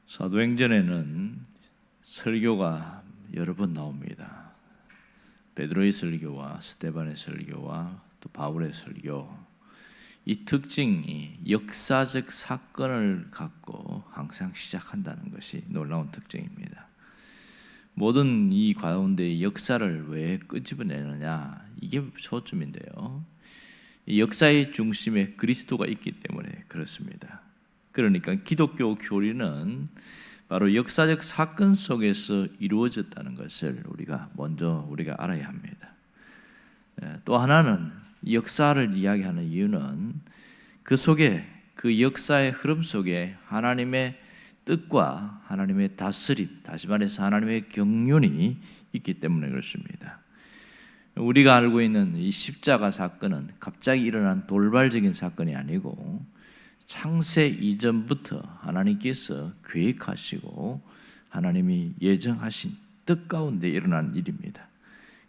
사도행전에는 설교가 여러 번 나옵니다. 베드로의 설교와 스데반의 설교와 또 바울의 설교, 이 특징이 역사적 사건을 갖고 항상 시작한다는 것이 놀라운 특징입니다. 모든 이 가운데 역사를 왜 끄집어내느냐, 이게 초점인데요. 이 역사의 중심에 그리스도가 있기 때문에 그렇습니다. 그러니까 기독교 교리는 바로 역사적 사건 속에서 이루어졌다는 것을 우리가 먼저 알아야 합니다. 또 하나는 역사를 이야기하는 이유는 그 속에, 그 역사의 흐름 속에 하나님의 뜻과 하나님의 다스림, 다시 말해서 하나님의 경륜이 있기 때문에 그렇습니다. 우리가 알고 있는 이 십자가 사건은 갑자기 일어난 돌발적인 사건이 아니고 창세 이전부터 하나님께서 계획하시고 하나님이 예정하신 뜻 가운데 일어난 일입니다.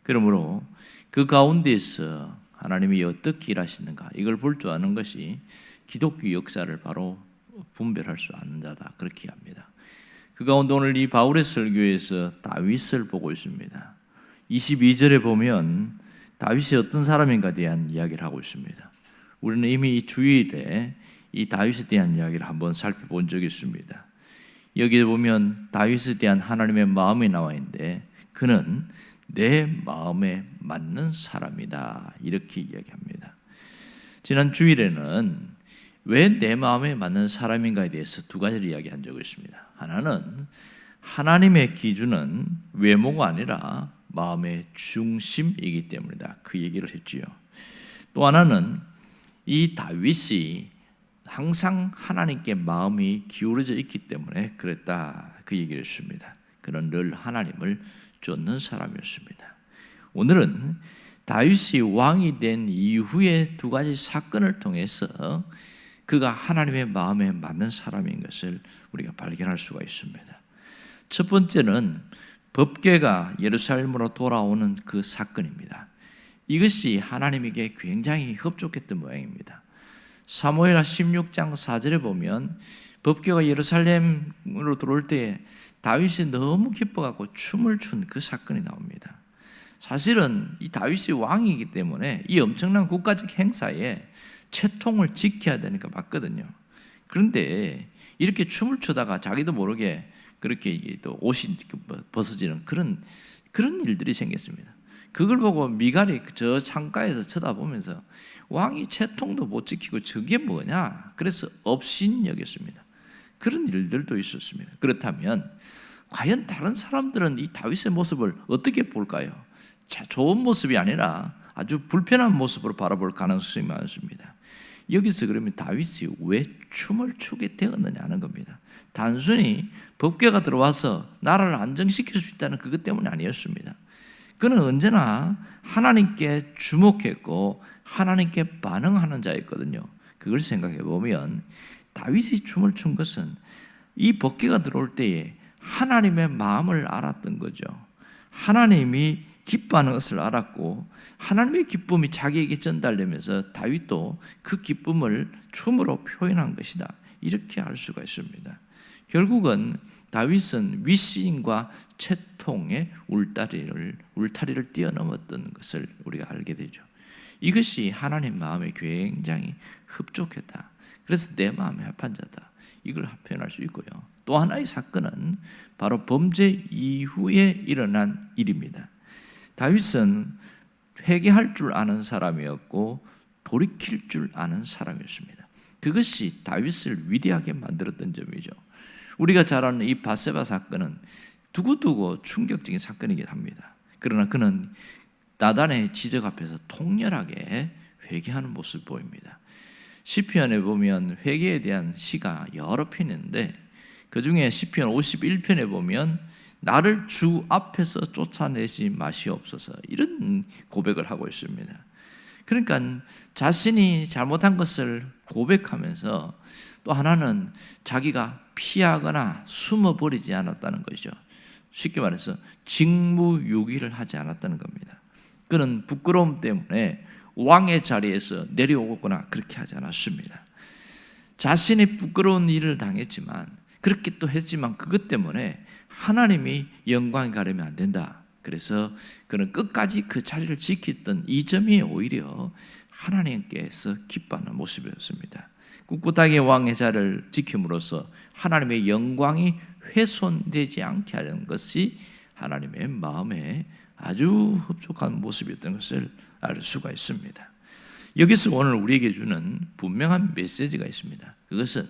그러므로 그 가운데서 하나님이 어떻게 일하시는가, 이걸 볼 줄 아는 것이 기독교 역사를 바로 분별할 수 아는 자다, 그렇게 합니다. 그 가운데 오늘 이 바울의 설교에서 다윗을 보고 있습니다. 22절에 보면 다윗이 어떤 사람인가에 대한 이야기를 하고 있습니다. 우리는 이미 주일에 이 다윗에 대한 이야기를 한번 살펴본 적이 있습니다. 여기에 보면 다윗에 대한 하나님의 마음이 나와 있는데, 그는 내 마음에 맞는 사람이다, 이렇게 이야기합니다. 지난 주일에는 왜 내 마음에 맞는 사람인가에 대해서 두 가지를 이야기한 적이 있습니다. 하나는 하나님의 기준은 외모가 아니라 마음의 중심이기 때문이다, 그 얘기를 했지요. 또 하나는 이 다윗이 항상 하나님께 마음이 기울어져 있기 때문에 그랬다, 그 얘기를 했습니다. 그는 늘 하나님을 쫓는 사람이었습니다. 오늘은 다윗이 왕이 된 이후의 두 가지 사건을 통해서 그가 하나님의 마음에 맞는 사람인 것을 우리가 발견할 수가 있습니다. 첫 번째는 법궤가 예루살렘으로 돌아오는 그 사건입니다. 이것이 하나님에게 굉장히 흡족했던 모양입니다. 사무엘하 16장 4절에 보면 법궤가 예루살렘으로 들어올 때 다윗이 너무 기뻐갖고 춤을 춘 그 사건이 나옵니다. 사실은 이 다윗이 왕이기 때문에 이 엄청난 국가적 행사에 채통을 지켜야 되니까 맞거든요. 그런데 이렇게 춤을 추다가 자기도 모르게 그렇게 또 옷이 벗어지는 그런 일들이 생겼습니다. 그걸 보고 미갈이 저 창가에서 쳐다보면서 왕이 채통도 못 지키고 저게 뭐냐, 그래서 업신여겼습니다. 그런 일들도 있었습니다. 그렇다면 과연 다른 사람들은 이 다윗의 모습을 어떻게 볼까요? 좋은 모습이 아니라 아주 불편한 모습으로 바라볼 가능성이 많습니다. 여기서 그러면 다윗이 왜 춤을 추게 되었느냐 하는 겁니다. 단순히 법궤가 들어와서 나라를 안정시킬 수 있다는 그것 때문이 아니었습니다. 그는 언제나 하나님께 주목했고 하나님께 반응하는 자였거든요. 그걸 생각해 보면 다윗이 춤을 춘 것은 이 법궤가 들어올 때에 하나님의 마음을 알았던 거죠. 하나님이 기뻐하는 것을 알았고 하나님의 기쁨이 자기에게 전달되면서 다윗도 그 기쁨을 춤으로 표현한 것이다, 이렇게 알 수가 있습니다. 결국은 다윗은 위신과 채통의 울타리를 뛰어넘었던 것을 우리가 알게 되죠. 이것이 하나님 마음에 굉장히 흡족했다. 그래서 내 마음에 합한 자다, 이걸 표현할 수 있고요. 또 하나의 사건은 바로 범죄 이후에 일어난 일입니다. 다윗은 회개할 줄 아는 사람이었고 돌이킬 줄 아는 사람이었습니다. 그것이 다윗을 위대하게 만들었던 점이죠. 우리가 잘 아는 이 밧세바 사건은 두고두고 충격적인 사건이긴 합니다. 그러나 그는 나단의 지적 앞에서 통렬하게 회개하는 모습을 보입니다. 시편에 보면 회개에 대한 시가 여러 편인데 그 중에 시편 51편에 보면 나를 주 앞에서 쫓아내지 마시옵소서, 이런 고백을 하고 있습니다. 그러니까 자신이 잘못한 것을 고백하면서 또 하나는 자기가 피하거나 숨어버리지 않았다는 것이죠. 쉽게 말해서 직무유기를 하지 않았다는 겁니다. 그는 부끄러움 때문에 왕의 자리에서 내려오거나 그렇게 하지 않았습니다. 자신이 부끄러운 일을 당했지만 그렇게 또 했지만 그것 때문에 하나님이 영광이 가려면 안 된다. 그래서 그는 끝까지 그 자리를 지켰던 이 점이 오히려 하나님께서 기뻐하는 모습이었습니다. 꿋꿋하게 왕의 자리를 지킴으로써 하나님의 영광이 훼손되지 않게 하는 것이 하나님의 마음에 아주 흡족한 모습이었던 것을 알 수가 있습니다. 여기서 오늘 우리에게 주는 분명한 메시지가 있습니다. 그것은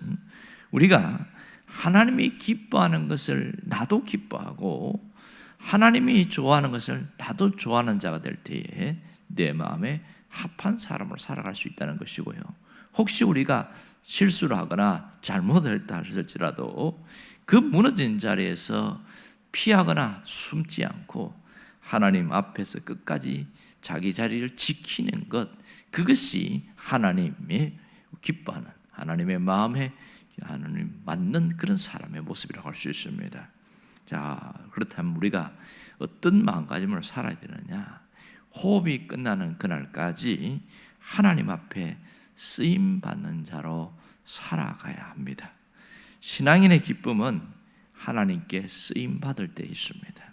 우리가 하나님이 기뻐하는 것을 나도 기뻐하고 하나님이 좋아하는 것을 나도 좋아하는 자가 될 때에 내 마음에 합한 사람으로 살아갈 수 있다는 것이고요. 혹시 우리가 실수를 하거나 잘못을 했다 할지라도 그 무너진 자리에서 피하거나 숨지 않고 하나님 앞에서 끝까지 자기 자리를 지키는 것, 그것이 하나님의 기뻐하는, 하나님의 마음에 하나님 맞는 그런 사람의 모습이라고 할 수 있습니다. 자, 그렇다면 우리가 어떤 마음가짐으로 살아야 되느냐? 호흡이 끝나는 그날까지 하나님 앞에 쓰임 받는 자로 살아가야 합니다. 신앙인의 기쁨은 하나님께 쓰임 받을 때 있습니다.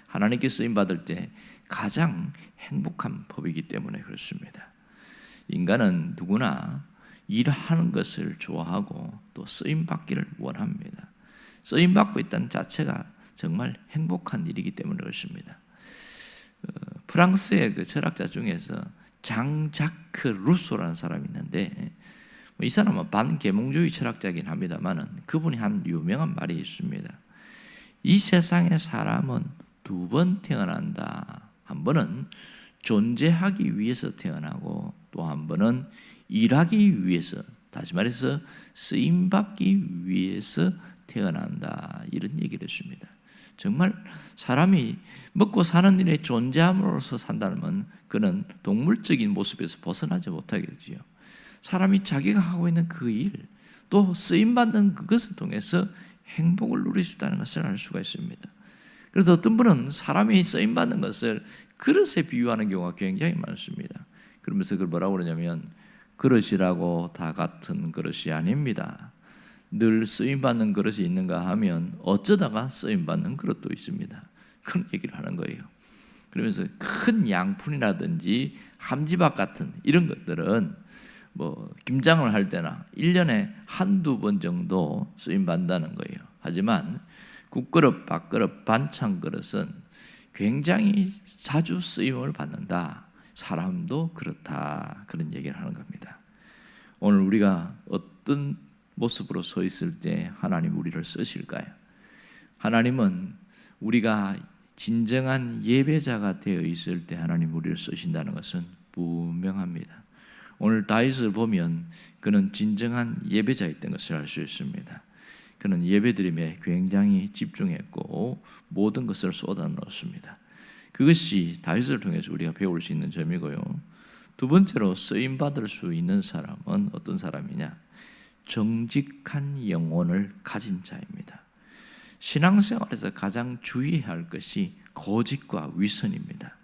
하나님께 쓰임 받을 때 가장 행복한 법이기 때문에 그렇습니다. 인간은 누구나 일하는 것을 좋아하고 또 쓰임 받기를 원합니다. 쓰임 받고 있다는 자체가 정말 행복한 일이기 때문에 그렇습니다. 프랑스의 그 철학자 중에서 장자크 루소라는 사람이 있는데 이 사람은 반계몽주의 철학자이긴 합니다만 그분이 한 유명한 말이 있습니다. 이 세상의 사람은 두 번 태어난다. 한 번은 존재하기 위해서 태어나고 또 한 번은 일하기 위해서, 다시 말해서 쓰임받기 위해서 태어난다. 이런 얘기를 했습니다. 정말 사람이 먹고 사는 일에 존재함으로써 산다면 그는 동물적인 모습에서 벗어나지 못하겠지요. 사람이 자기가 하고 있는 그 일, 또 쓰임받는 그것을 통해서 행복을 누릴 수 있다는 것을 알 수가 있습니다. 그래서 어떤 분은 사람이 쓰임받는 것을 그릇에 비유하는 경우가 굉장히 많습니다. 그러면서 그걸 뭐라고 그러냐면 그릇이라고 다 같은 그릇이 아닙니다. 늘 쓰임받는 그릇이 있는가 하면 어쩌다가 쓰임받는 그릇도 있습니다. 그런 얘기를 하는 거예요. 그러면서 큰 양푼이라든지 함지박 같은 이런 것들은 김장을 할 때나 1년에 한두 번 정도 쓰임받는다는 거예요. 하지만 국그릇, 밥그릇, 반찬 그릇은 굉장히 자주 쓰임을 받는다. 사람도 그렇다. 그런 얘기를 하는 겁니다. 오늘 우리가 어떤 모습으로 서 있을 때 하나님 우리를 쓰실까요? 하나님은 우리가 진정한 예배자가 되어 있을 때 하나님 우리를 쓰신다는 것은 분명합니다. 오늘 다윗을 보면 그는 진정한 예배자였던 것을 알 수 있습니다. 그는 예배드림에 굉장히 집중했고 모든 것을 쏟아넣었습니다. 그것이 다윗을 통해서 우리가 배울 수 있는 점이고요. 두 번째로 쓰임받을 수 있는 사람은 어떤 사람이냐? 정직한 영혼을 가진 자입니다. 신앙생활에서 가장 주의해야 할 것이 거짓과 위선입니다.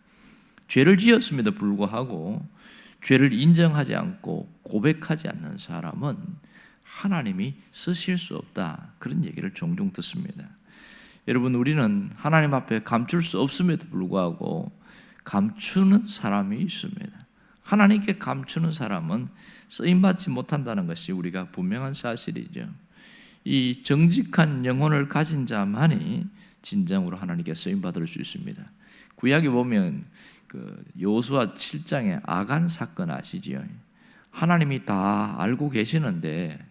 죄를 지었음에도 불구하고 죄를 인정하지 않고 고백하지 않는 사람은 하나님이 쓰실 수 없다. 그런 얘기를 종종 듣습니다. 여러분, 우리는 하나님 앞에 감출 수 없음에도 불구하고 감추는 사람이 있습니다. 하나님께 감추는 사람은 쓰임받지 못한다는 것이 우리가 분명한 사실이죠. 이 정직한 영혼을 가진 자만이 진정으로 하나님께 쓰임받을 수 있습니다. 구약에 보면 그 여호수아 7장의 아간 사건 아시지요? 하나님이 다 알고 계시는데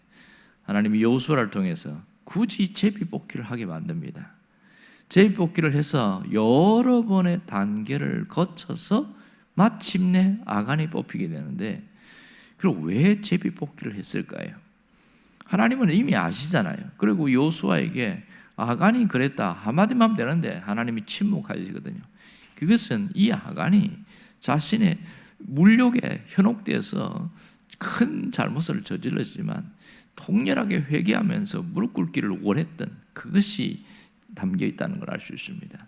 하나님이 여호수아를 통해서 굳이 제비뽑기를 하게 만듭니다. 제비뽑기를 해서 여러 번의 단계를 거쳐서 마침내 아간이 뽑히게 되는데 그럼 왜 제비뽑기를 했을까요? 하나님은 이미 아시잖아요. 그리고 여호수아에게 아간이 그랬다 한마디만 하면 되는데 하나님이 침묵하시거든요. 그것은 이 아간이 자신의 물욕에 현혹되어서 큰 잘못을 저질렀지만 통렬하게 회개하면서 무릎 꿇기를 원했던 그것이 담겨 있다는 걸 알 수 있습니다.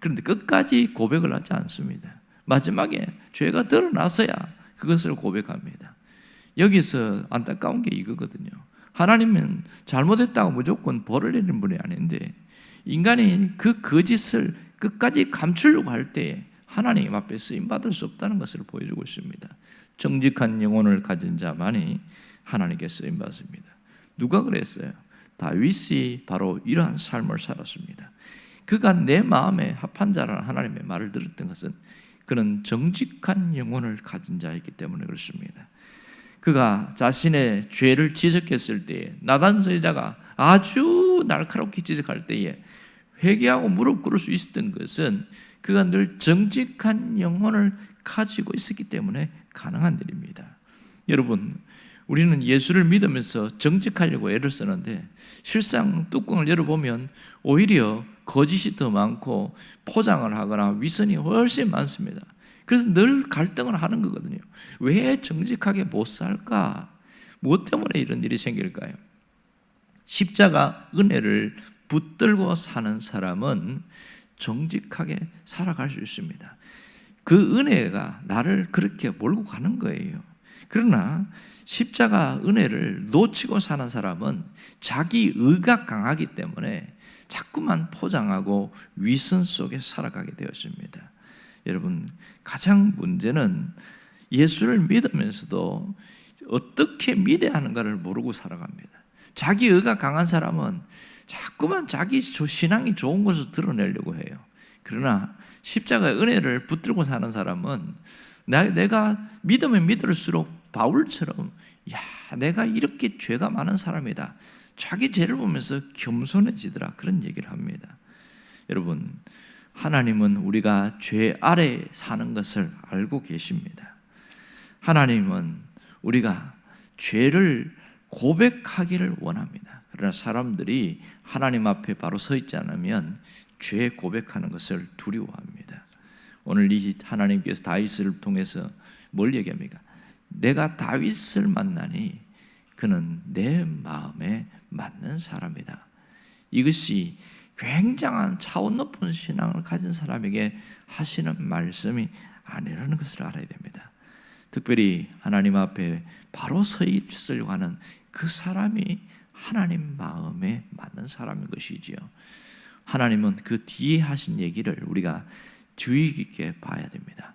그런데 끝까지 고백을 하지 않습니다. 마지막에 죄가 드러나서야 그것을 고백합니다. 여기서 안타까운 게 이거거든요. 하나님은 잘못했다고 무조건 벌을 내리는 분이 아닌데 인간이 그 거짓을 끝까지 감추려고 할 때 하나님 앞에 쓰임받을 수 없다는 것을 보여주고 있습니다. 정직한 영혼을 가진 자만이 하나님께 쓰임받습니다. 누가 그랬어요? 다윗이 바로 이러한 삶을 살았습니다. 그가 내 마음에 합한 자라는 하나님의 말을 들었던 것은 그는 정직한 영혼을 가진 자이기 때문에 그렇습니다. 그가 자신의 죄를 지적했을 때에 나단 선지자가 아주 날카롭게 지적할 때에 회개하고 무릎 꿇을 수 있었던 것은 그가 늘 정직한 영혼을 가지고 있었기 때문에 가능한 일입니다. 여러분, 우리는 예수를 믿으면서 정직하려고 애를 쓰는데 실상 뚜껑을 열어보면 오히려 거짓이 더 많고 포장을 하거나 위선이 훨씬 많습니다. 그래서 늘 갈등을 하는 거거든요. 왜 정직하게 못 살까? 무엇 때문에 이런 일이 생길까요? 십자가 은혜를 붙들고 사는 사람은 정직하게 살아갈 수 있습니다. 그 은혜가 나를 그렇게 몰고 가는 거예요. 그러나 십자가 은혜를 놓치고 사는 사람은 자기 의가 강하기 때문에 자꾸만 포장하고 위선 속에 살아가게 되었습니다. 여러분, 가장 문제는 예수를 믿으면서도 어떻게 믿어야 하는가를 모르고 살아갑니다. 자기 의가 강한 사람은 자꾸만 자기 신앙이 좋은 것을 드러내려고 해요. 그러나 십자가의 은혜를 붙들고 사는 사람은 내가 믿으면 믿을수록 바울처럼 내가 이렇게 죄가 많은 사람이다. 자기 죄를 보면서 겸손해지더라. 그런 얘기를 합니다. 여러분, 하나님은 우리가 죄 아래 사는 것을 알고 계십니다. 하나님은 우리가 죄를 고백하기를 원합니다. 그러나 사람들이 하나님 앞에 바로 서 있지 않으면 죄 고백하는 것을 두려워합니다. 오늘 이 하나님께서 다윗을 통해서 뭘 얘기합니까? 내가 다윗을 만나니 그는 내 마음에 맞는 사람이다. 이것이 굉장한 차원 높은 신앙을 가진 사람에게 하시는 말씀이 아니라는 것을 알아야 됩니다. 특별히 하나님 앞에 바로 서 있으려고 하는 그 사람이 하나님 마음에 맞는 사람인 것이지요. 하나님은 그 뒤에 하신 얘기를 우리가 주의 깊게 봐야 됩니다.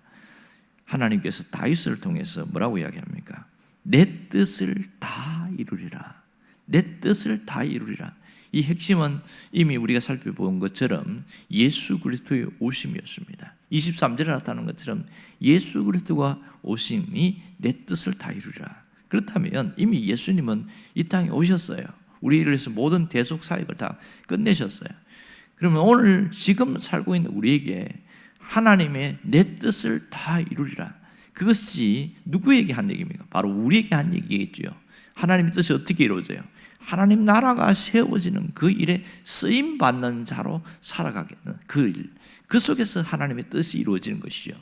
하나님께서 다윗을 통해서 뭐라고 이야기합니까? 내 뜻을 다 이루리라. 내 뜻을 다 이루리라. 이 핵심은 이미 우리가 살펴본 것처럼 예수 그리스도의 오심이었습니다. 23절에 나타나는 것처럼 예수 그리스도가 오심이 내 뜻을 다 이루리라. 그렇다면 이미 예수님은 이 땅에 오셨어요. 우리를 위해서 모든 대속 사역을 다 끝내셨어요. 그러면 오늘 지금 살고 있는 우리에게 하나님의 내 뜻을 다 이루리라. 그것이 누구에게 한 얘기입니까? 바로 우리에게 한 얘기겠죠. 하나님의 뜻이 어떻게 이루어져요? 하나님 나라가 세워지는 그 일에 쓰임받는 자로 살아가게 하는 그 일, 그 속에서 하나님의 뜻이 이루어지는 것이죠.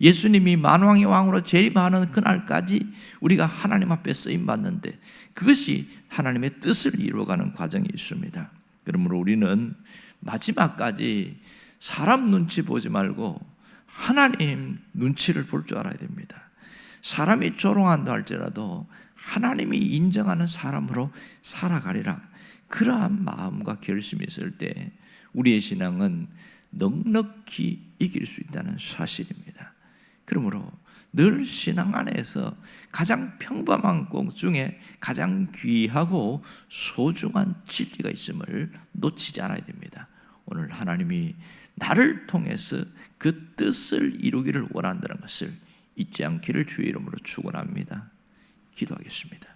예수님이 만왕의 왕으로 재림하는 그날까지 우리가 하나님 앞에 쓰임받는데 그것이 하나님의 뜻을 이루어가는 과정이 있습니다. 그러므로 우리는 마지막까지 사람 눈치 보지 말고 하나님 눈치를 볼 줄 알아야 됩니다. 사람이 조롱한다 할지라도 하나님이 인정하는 사람으로 살아가리라. 그러한 마음과 결심이 있을 때 우리의 신앙은 넉넉히 이길 수 있다는 사실입니다. 그러므로 늘 신앙 안에서 가장 평범한 것 중에 가장 귀하고 소중한 진리가 있음을 놓치지 않아야 됩니다. 오늘 하나님이 나를 통해서 그 뜻을 이루기를 원한다는 것을 잊지 않기를 주의 이름으로 축원합니다. 기도하겠습니다.